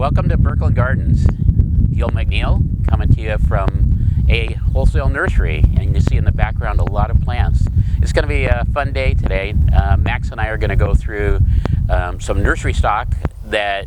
Welcome to Burkland Gardens. Gil McNeil coming to you from a wholesale nursery, and you see in the background a lot of plants. It's going to be a fun day today. Max and I are going to go through some nursery stock that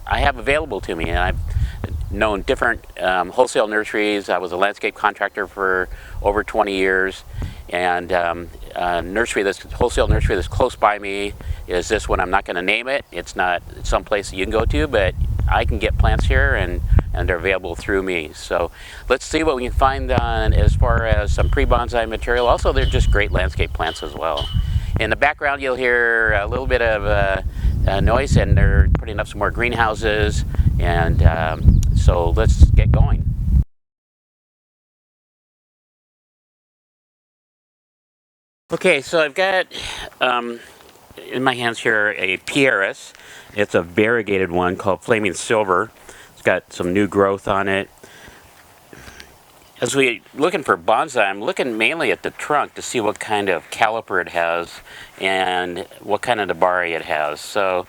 I have available to me, and I've known different wholesale nurseries. I was a landscape contractor for over 20 years, and wholesale nursery that's close by me is this one. I'm not going to name it. It's not someplace that you can go to, but I can get plants here, and they're available through me. So let's see what we can find on as far as some pre-bonsai material. Also, they're just great landscape plants as well. In the background, you'll hear a little bit of noise, and they're putting up some more greenhouses, and so let's get going. Okay, so I've got in my hands here a Pieris. It's a variegated one called Flaming Silver. It's got some new growth on it. As we're looking for bonsai, I'm looking mainly at the trunk to see what kind of caliper it has and what kind of nabari it has. So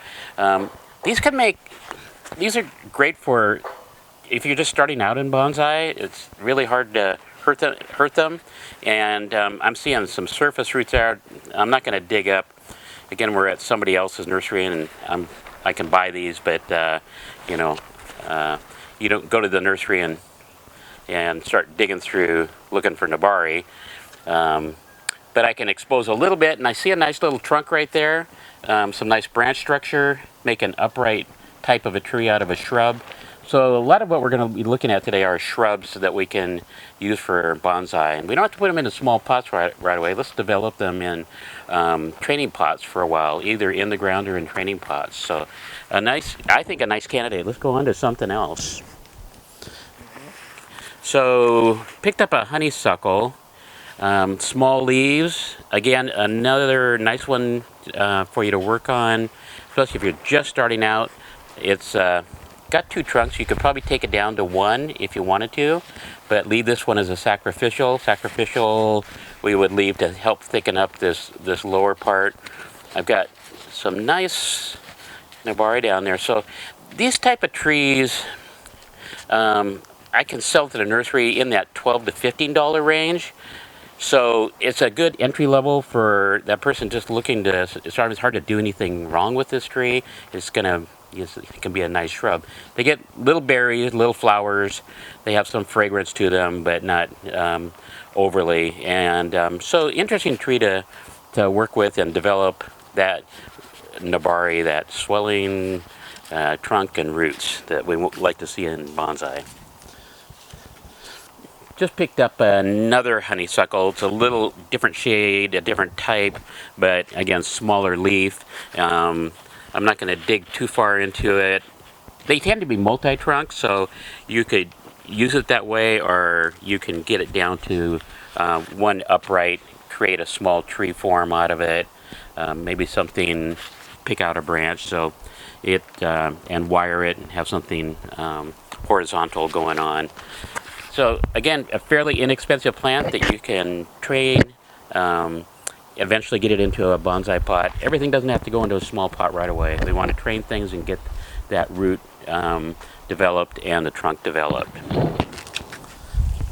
these are great for if you're just starting out in bonsai. It's really hard to hurt them, and I'm seeing some surface roots there. I'm not going to dig up. Again, we're at somebody else's nursery, and I can buy these, but you don't go to the nursery and start digging through looking for nabari. But I can expose a little bit, and I see a nice little trunk right there, some nice branch structure, make an upright type of a tree out of a shrub. So a lot of what we're going to be looking at today are shrubs that we can use for bonsai. And we don't have to put them into small pots right away. Let's develop them in training pots for a while, either in the ground or in training pots. So I think a nice candidate. Let's go on to something else. So picked up a honeysuckle, small leaves. Again, another nice one for you to work on, especially if you're just starting out. It's got two trunks. You could probably take it down to one if you wanted to, but leave this one as a sacrificial. Sacrificial we would leave to help thicken up this lower part. I've got some nice nabari down there. So these type of trees I can sell to the nursery in that $12 to $15 range. So it's a good entry level for that person just looking to start. It's hard to do anything wrong with this tree. It can be a nice shrub. They get little berries, little flowers. They have some fragrance to them, but not overly. And so interesting tree to work with and develop that nabari, that swelling trunk and roots that we like to see in bonsai. Just picked up another honeysuckle. It's a little different shade, a different type, but again, smaller leaf. I'm not going to dig too far into it. They tend to be multi-trunk, so you could use it that way, or you can get it down to one upright, create a small tree form out of it, maybe something, pick out a branch, so it and wire it and have something horizontal going on. So again, a fairly inexpensive plant that you can train. Eventually get it into a bonsai pot. Everything doesn't have to go into a small pot right away. We want to train things and get that root developed and the trunk developed.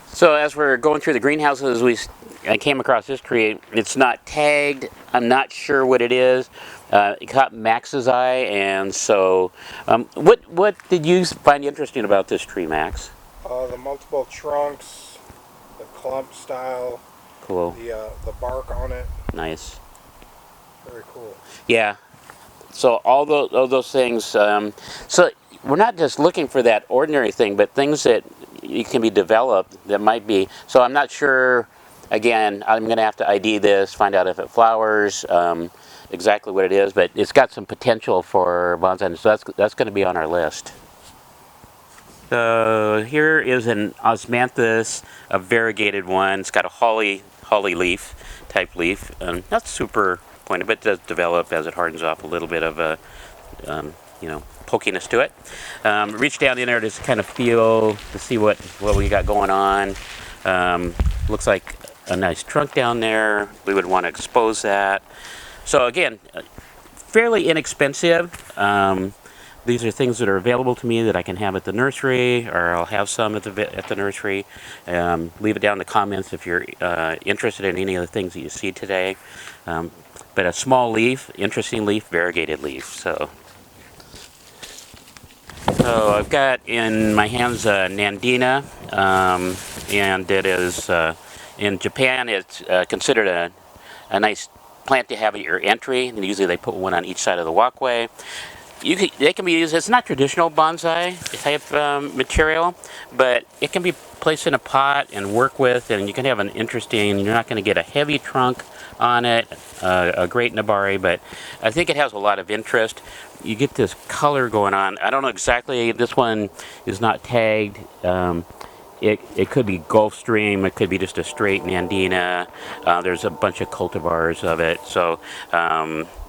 So as we're going through the greenhouses, I came across this tree. It's not tagged. I'm not sure what it is. It caught Max's eye, and so what did you find interesting about this tree, Max? The multiple trunks, the clump style. Cool. The bark on it. Nice. Very cool. Yeah. So all those things. So we're not just looking for that ordinary thing, but things that can be developed that might be. So I'm not sure. Again, I'm going to have to ID this, find out if it flowers, exactly what it is, but it's got some potential for bonsai. So that's going to be on our list. So here is an Osmanthus, a variegated one. It's got a holly leaf type leaf. Not super pointed, but it does develop as it hardens off a little bit of a pokiness to it. Reach down in there to just kind of feel to see what we got going on. Looks like a nice trunk down there. We would want to expose that. So again, fairly inexpensive. These are things that are available to me that I can have at the nursery, or I'll have some at the nursery. Leave it down in the comments if you're interested in any of the things that you see today. But a small leaf, interesting leaf, variegated leaf. So I've got in my hands Nandina, and it is in Japan. It's considered a nice plant to have at your entry, and usually they put one on each side of the walkway. They can be used. It's not traditional bonsai type material, but it can be placed in a pot and work with, and you can have an interesting. You're not going to get a heavy trunk on it, a great nabari, but I think it has a lot of interest. You get this color going on. I don't know exactly. This one is not tagged. It could be Gulfstream, it could be just a straight Nandina. There's a bunch of cultivars of it. So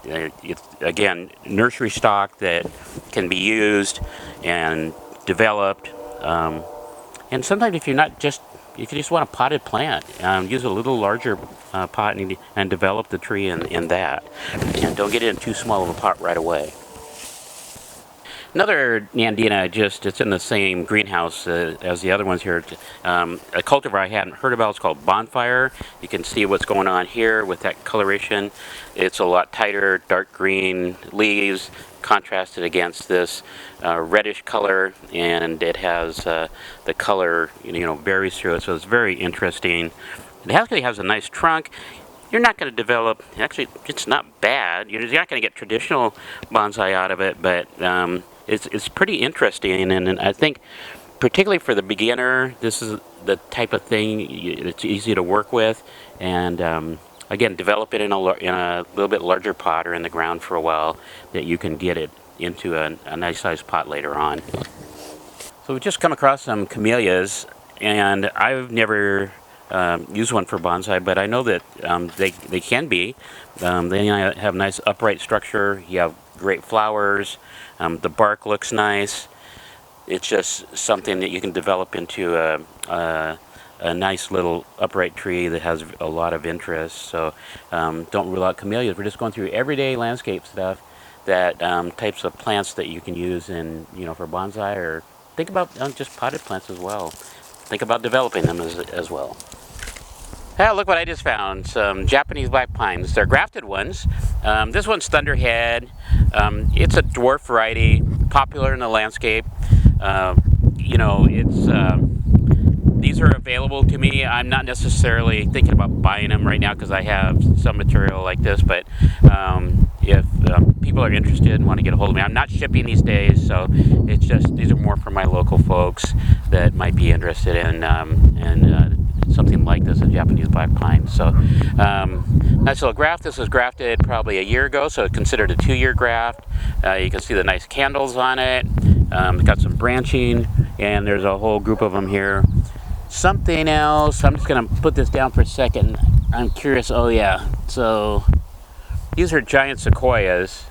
it's, again, nursery stock that can be used and developed. And sometimes if you just want a potted plant, use a little larger pot and develop the tree in that. And don't get it in too small of a pot right away. Another Nandina, it's in the same greenhouse as the other ones here. A cultivar I hadn't heard about is called Bonfire. You can see what's going on here with that coloration. It's a lot tighter, dark green leaves contrasted against this reddish color, and it has the color varies through it, so it's very interesting. It actually has a nice trunk. You're not going to develop, actually it's not bad, you're not going to get traditional bonsai out of it, but it's pretty interesting, and I think particularly for the beginner, this is the type of thing it's easy to work with, and again, develop it in a little bit larger pot or in the ground for a while, that you can get it into a nice sized pot later on. So we've just come across some camellias, and I've never used one for bonsai, but I know that they can be. They have nice upright structure. You have great flowers. The bark looks nice. It's just something that you can develop into a nice little upright tree that has a lot of interest. So don't rule out camellias. We're just going through everyday landscape stuff, that types of plants that you can use in for bonsai, or think about just potted plants as well. Think about developing them as well. Ah, look what I just found, some Japanese black pines. They're grafted ones. This one's Thunderhead. It's a dwarf variety, popular in the landscape. These are available to me. I'm not necessarily thinking about buying them right now because I have some material like this, but if people are interested and want to get a hold of me, I'm not shipping these days, so it's just, these are more for my local folks that might be interested in something like this, a Japanese black pine. So nice little graft. This was grafted probably a year ago, so it's considered a 2-year graft. You can see the nice candles on it. It's got some branching, and there's a whole group of them here. Something else, I'm just going to put this down for a second. I'm curious. Oh yeah, so these are giant sequoias,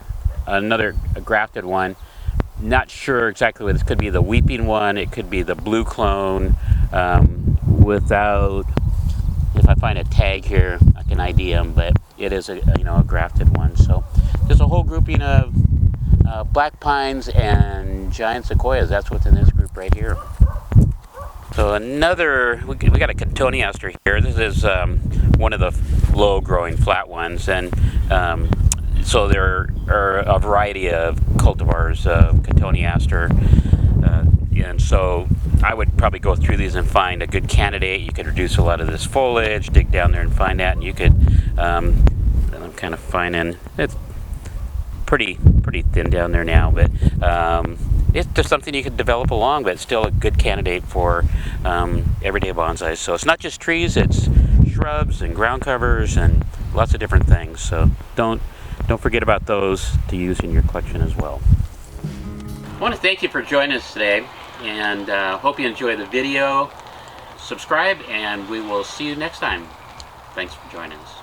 another grafted one. Not sure exactly what this could be. The weeping one, it could be the blue clone. Without, if I find a tag here, I can ID them, but it is a grafted one. So there's a whole grouping of black pines and giant sequoias. That's what's in this group right here. So we got a cotoneaster here. This is one of the low-growing flat ones, and so there are a variety of cultivars of cotoneaster, and so I would probably go through these and find a good candidate. You could reduce a lot of this foliage, dig down there and find that, and you could. And I'm kind of finding it's pretty thin down there now, but it's just something you could develop along, but it's still a good candidate for everyday bonsai. So it's not just trees; it's shrubs and ground covers and lots of different things. So don't forget about those to use in your collection as well. I want to thank you for joining us today, and hope you enjoy the video. Subscribe, and we will see you next time. Thanks for joining us.